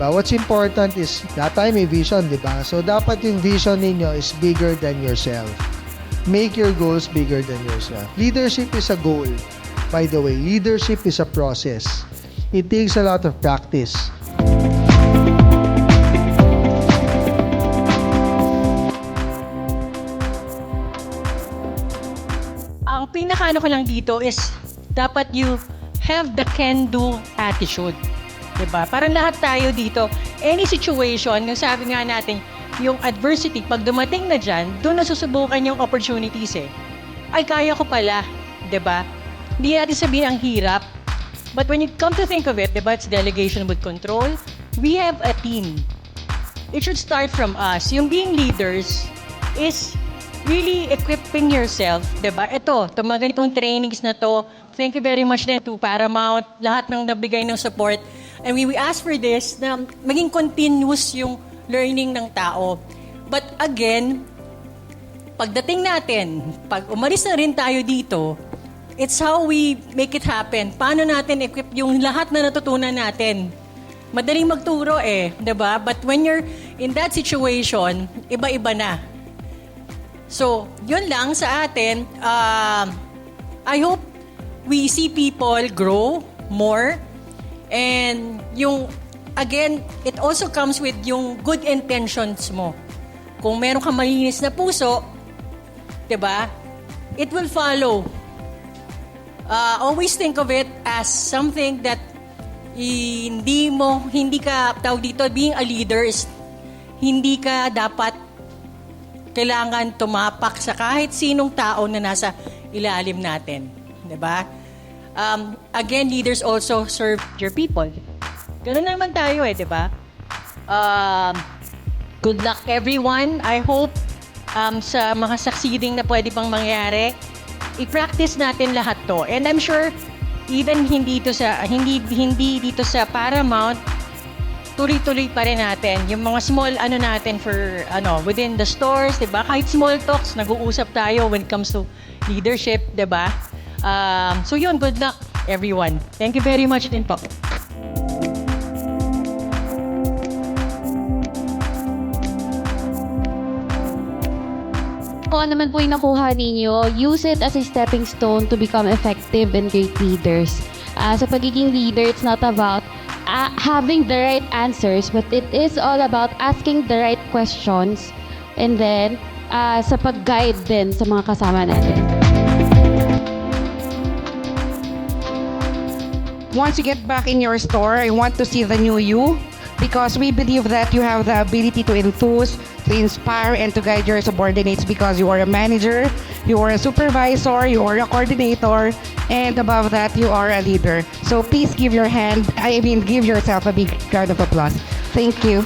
But what's important is that time may vision, di ba? So dapat yung vision ninyo is bigger than yourself. Make your goals bigger than yourself. Leadership is a goal. By the way, leadership is a process. It takes a lot of practice. Ang pinakaano ko lang dito is dapat you have the can-do attitude. Diba? Parang lahat tayo dito, any situation, yung sabi nga natin, yung adversity, pag dumating na dyan, doon nasusubukan yung opportunities eh. Ay, kaya ko pala. Diba? Hindi natin sabihin ang hirap. But when you come to think of it, diba, it's delegation with control. We have a team. It should start from us. Yung being leaders is really equipping yourself, diba? Ito, mga ganitong trainings na to, thank you very much din to Paramount, lahat ng nabigay ng support. And we ask for this, na maging continuous yung learning ng tao. But again, pagdating natin, pag umalis na rin tayo dito, it's how we make it happen. Paano natin equip yung lahat na natutunan natin? Madaling magturo eh, diba? But when you're in that situation, iba-iba na. So, yun lang sa atin. I hope we see people grow more. And yung, again, it also comes with yung good intentions mo. Kung meron kang malinis na puso, diba? It will follow. Always think of it as something that hindi ka, tawag dito, being a leader is, hindi ka dapat kailangan tumapak sa kahit sinong tao na nasa ilalim natin. Diba? Again, leaders also serve your people. Ganun naman tayo eh, diba? Good luck everyone. I hope sa mga succeeding na pwede pang mangyari, i-practice natin lahat to. And I'm sure, even hindi dito sa Paramount, tuloy-tuloy pa rin natin. Yung mga small natin for within the stores, 'di ba? Kahit small talks, nag-uusap tayo when it comes to leadership, 'di ba? So yun, good luck everyone. Thank you very much din po. Kung ano naman po yung nakuha ninyo, use it as a stepping stone to become effective and great leaders. Sa pagiging leader, it's not about having the right answers, but it is all about asking the right questions and then sa pag-guide din sa mga kasama natin. Once you get back in your store, I want to see the new you because we believe that you have the ability to enthuse, to inspire, and to guide your subordinates because you are a manager, you are a supervisor, you are a coordinator, and above that, you are a leader. So please give yourself a big round of applause. Thank you.